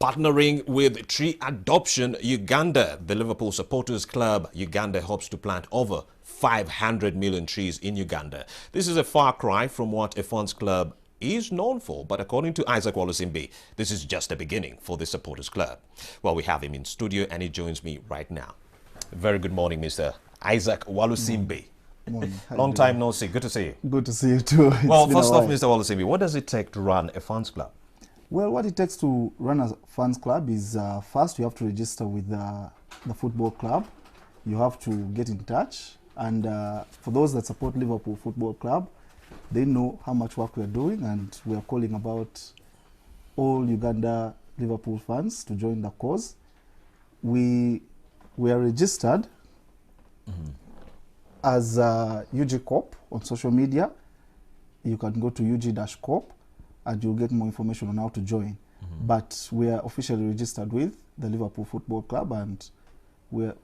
Partnering with Tree Adoption Uganda, the Liverpool Supporters Club Uganda hopes to plant over 500 million trees in Uganda. This is a far cry from what a funds club is known for, but according to Isaac Walusimbi, this is just the beginning for the Supporters Club. Well, we have him in studio and he joins me right now. Very good morning, Mr. Isaac Walusimbi. Morning. Long time no see. Good to see you. Good to see you too. Well, first off, Mr. Walusimbi, what does it take to run a funds club? Well, what it takes to run a funds club is first you have to register with the football club. You have to get in touch. And for those that support Liverpool Football Club, they know how much work we are doing, and we are calling about all Uganda Liverpool fans to join the cause. We are registered as UG-KOP on social media. You can go to UG-KOP and you'll get more information on how to join. But we are officially registered with the Liverpool Football Club, and we're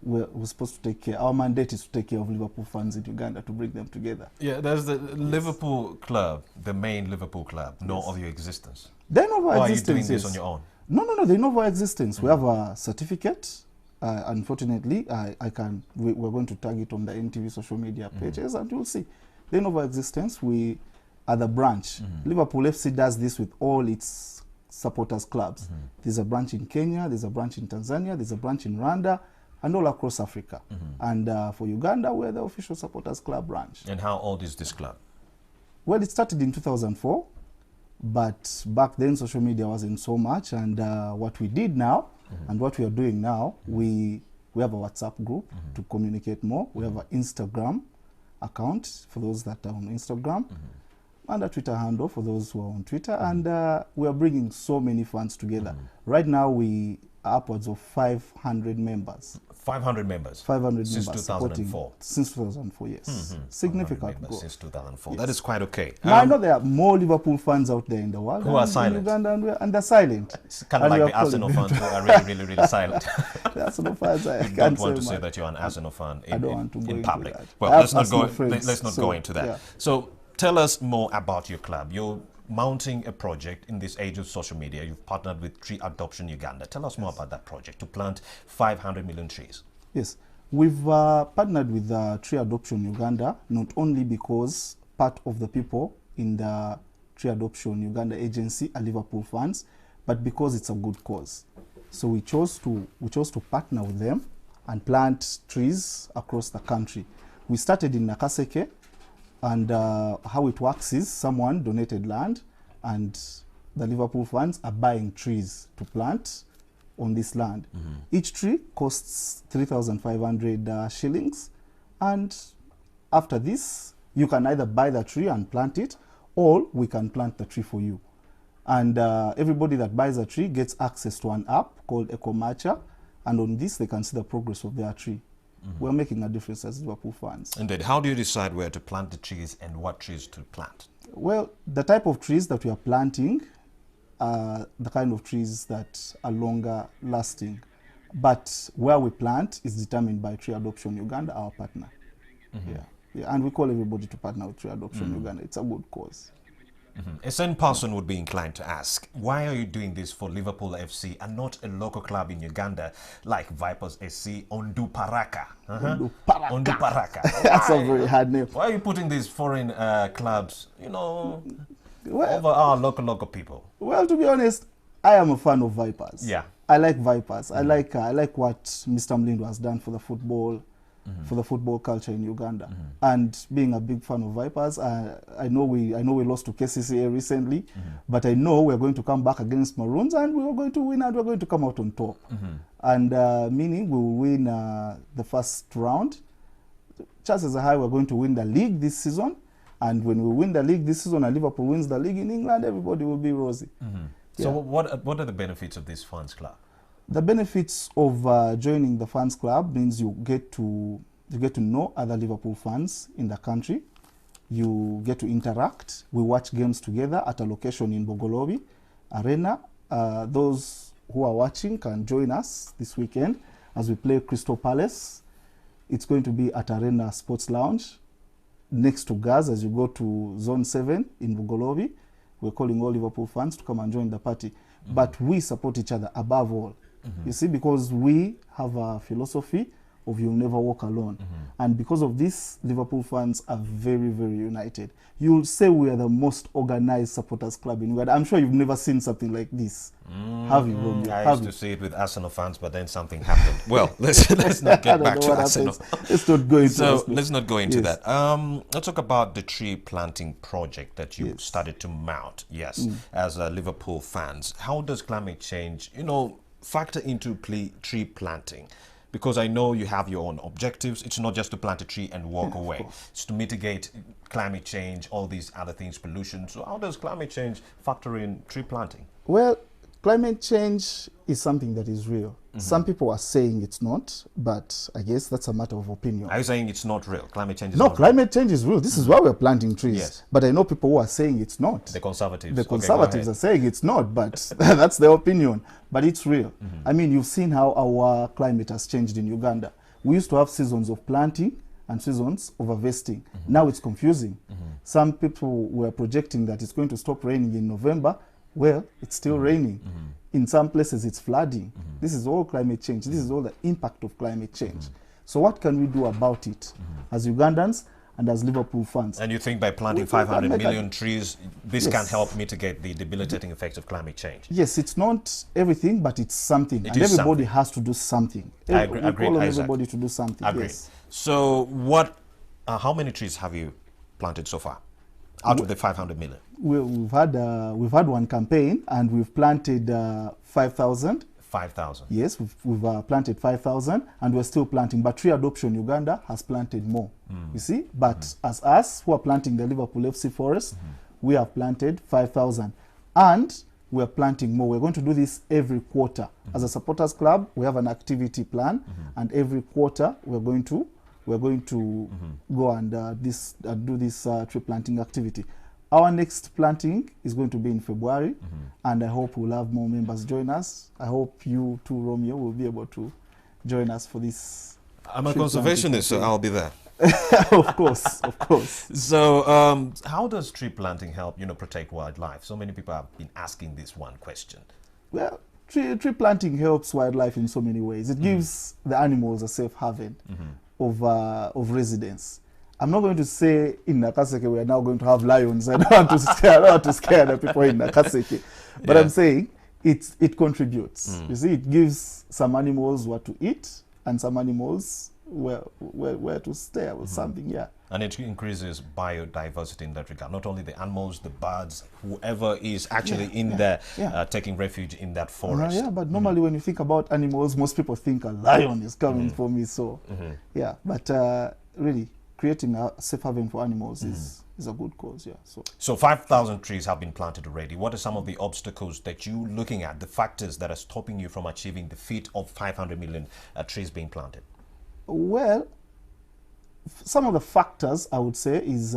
supposed to take care. Our mandate is to take care of Liverpool fans in Uganda, to bring them together. Yeah, there's the Liverpool club, the main Liverpool club, know of your existence. They know of our existence. Or are you doing this on your own? No, they know of our existence. We have a certificate. Unfortunately, we're going to tag it on the NTV social media pages, and you'll see. They know of our existence. We are the branch. Liverpoolffc does this with all its supporters clubs. There's a branch in Kenya, there's a branch in Tanzania, there's a branch in Rwanda, and all across Africa. And for Uganda, we're the official supporters club branch. And how old is this club? Well, it started in 2004, but back then social media wasn't so much. And what we did now, and what we are doing now, we have a WhatsApp group to communicate more. We have an Instagram account for those that are on Instagram, and a Twitter handle for those who are on Twitter. And we are bringing so many fans together. Right now, we are upwards of 500 members. 500 members? 500 since members. 2004? Since 2004, yes. Significant growth. Since 2004. Yes. That is quite okay. Now, I know there are more Liverpool fans out there in the world. Who are silent. In Uganda, and they're silent. It's kind of like the Arsenal fans who are really silent. The Arsenal fans, I don't want to say that you're an Arsenal fan in public. That. Well, let's not go into that. Yeah. So tell us more about your club. You're mounting a project in this age of social media. You've partnered with Tree Adoption Uganda. Tell us more about that project, to plant 500 million trees. Yes. We've partnered with Tree Adoption Uganda, not only because part of the people in the Tree Adoption Uganda agency are Liverpool fans, but because it's a good cause. So we chose to partner with them and plant trees across the country. We started in Nakaseke, and how it works is someone donated land, and the Liverpool fans are buying trees to plant on this land. Each tree costs 3,500 shillings, and after this, you can either buy the tree and plant it, or we can plant the tree for you. And everybody that buys a tree gets access to an app called EcoMatcher, and on this, they can see the progress of their tree. We're making a difference as Liverpool fans. Indeed. How do you decide where to plant the trees and what trees to plant? Well, the type of trees that we are planting are the kind of trees that are longer lasting. But where we plant is determined by Tree Adoption Uganda, our partner. Yeah, and we call everybody to partner with Tree Adoption Uganda. It's a good cause. A certain person would be inclined to ask, why are you doing this for Liverpool FC and not a local club in Uganda like Vipers SC, Onduparaka? Onduparaka. That's a very hard name. Why are you putting these foreign clubs, over our local people? Well, to be honest, I am a fan of Vipers. Yeah. I like Vipers. I like what Mr. Mlindo has done for the football. For the football culture in Uganda, and being a big fan of Vipers, I know we lost to KCCA recently, but I know we're going to come back against Maroons and we are going to win and we're going to come out on top. And meaning we will win the first round. Chances are high we're going to win the league this season, and when we win the league this season and Liverpool wins the league in England, everybody will be rosy. So what are the benefits of this fans club? The benefits of joining the fans club means you get to know other Liverpool fans in the country. You get to interact. We watch games together at a location in Bogolobi Arena. Those who are watching can join us this weekend as we play Crystal Palace. It's going to be at Arena Sports Lounge next to Gaz as you go to Zone 7 in Bogolobi. We're calling all Liverpool fans to come and join the party. but we support each other above all. You see, because we have a philosophy of you'll never walk alone. And because of this, Liverpool fans are very, very united. You'll say we are the most organized supporters club in Uganda. I'm sure you've never seen something like this. Have you, Romeo? I used to see it with Arsenal fans, but then something happened. Well, let's not get back to Arsenal. Let's not go into so let's not go into that. Let's talk about the tree planting project that you started to mount. Yes, as Liverpool fans, how does climate change, factor into tree planting? Because I know you have your own objectives. It's not just to plant a tree and walk away. It's to mitigate climate change, all these other things, pollution. So how does climate change factor in tree planting? Well, climate change is something that is real. Some people are saying it's not, but I guess that's a matter of opinion. Are you saying it's not real? Climate change is no, not climate change is real. This is why we're planting trees. Yes. But I know people who are saying it's not. The Conservatives. The Conservatives are saying it's not, but that's their opinion. But it's real. I mean, you've seen how our climate has changed in Uganda. We used to have seasons of planting and seasons of harvesting. Now it's confusing. Some people were projecting that it's going to stop raining in November. Well, it's still raining. In some places, it's flooding. This is all climate change. This is all the impact of climate change. So what can we do about it as Ugandans and as Liverpool fans? And you think by planting 500 million trees, this can help mitigate the debilitating effects of climate change? Yes, it's not everything, but it's something. And everybody has to do something. I agree, everybody to do something. Agreed. Yes. So how many trees have you planted so far out of the 500 million? We've had one campaign and we've planted 5,000. 5,000. Yes, we've planted 5,000 and we're still planting. But Tree Adoption Uganda has planted more. You see, but as us who are planting the Liverpoolffcforest, we have planted 5,000 and we're planting more. We're going to do this every quarter. As a supporters club, we have an activity plan, and every quarter we're going to go and do this tree planting activity. Our next planting is going to be in February, and I hope we'll have more members join us. I hope you too, Romeo, will be able to join us for this. I'm a conservationist, so I'll be there. Of course, of course. So how does tree planting help, protect wildlife? So many people have been asking this one question. Well, tree planting helps wildlife in so many ways. It gives the animals a safe haven of residence. I'm not going to say in Nakaseke we are now going to have lions. I don't want to scare the people in Nakaseke. But I'm saying it contributes. You see, it gives some animals what to eat and some animals where to stay or something, And it increases biodiversity in that regard. Not only the animals, the birds, whoever is actually in there taking refuge in that forest. But normally when you think about animals, most people think a lion is coming for me. So, but really, creating a safe haven for animals is a good cause, So 5,000 trees have been planted already. What are some of the obstacles that you're looking at, the factors that are stopping you from achieving the feat of 500 million trees being planted? Well, some of the factors I would say is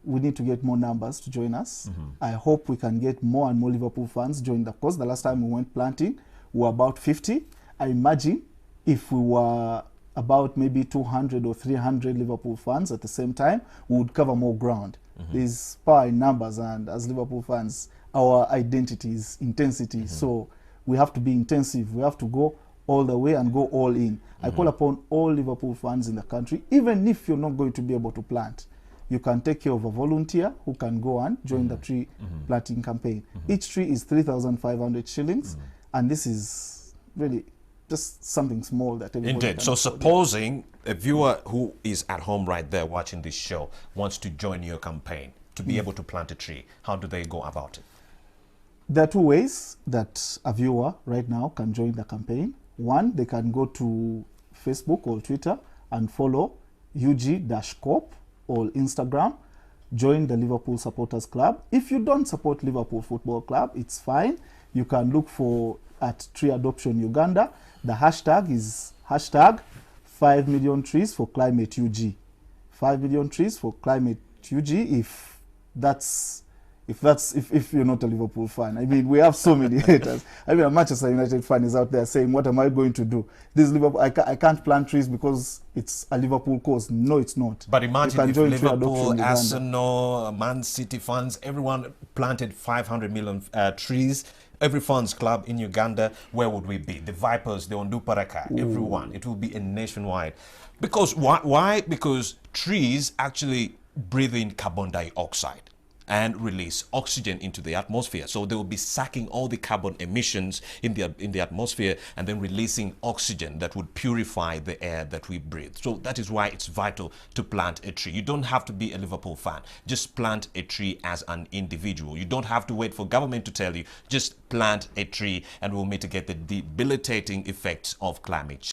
we need to get more numbers to join us. I hope we can get more and more Liverpool fans join the cause. The last time we went planting, we were about 50. I imagine if we were about maybe 200 or 300 Liverpool fans at the same time, we would cover more ground. There's power in numbers, and as Liverpool fans, our identity is intensity. So we have to be intensive. We have to go all the way and go all in. I call upon all Liverpool fans in the country, even if you're not going to be able to plant, you can take care of a volunteer who can go and join the tree planting campaign. Each tree is 3,500 shillings, and this is really just something small that everybody Indeed. So supposing a viewer who is at home right there watching this show wants to join your campaign to be able to plant a tree, how do they go about it? There are two ways that a viewer right now can join the campaign. One, they can go to Facebook or Twitter and follow UG-KOP or Instagram, join the Liverpool Supporters Club. If you don't support Liverpool Football Club, it's fine. You can look for at Tree Adoption Uganda. The hashtag is hashtag 5 million trees for climate UG. 5 million trees for climate UG if you're not a Liverpool fan. I mean, we have so many haters. I mean, a Manchester United fan is out there saying, what am I going to do? This Liverpool, I can't plant trees because it's a Liverpool cause. No, it's not. But imagine if Liverpool, Arsenal, Man City fans, everyone planted 500 million trees. Every fans club in Uganda, where would we be? The Vipers, the Onduparaka, everyone. It will be a nationwide. Because why? Because trees actually breathe in carbon dioxide and release oxygen into the atmosphere. So they will be sucking all the carbon emissions in the atmosphere and then releasing oxygen that would purify the air that we breathe. So that is why it's vital to plant a tree. You don't have to be a Liverpool fan. Just plant a tree as an individual. You don't have to wait for government to tell you. Just plant a tree and we'll mitigate the debilitating effects of climate change.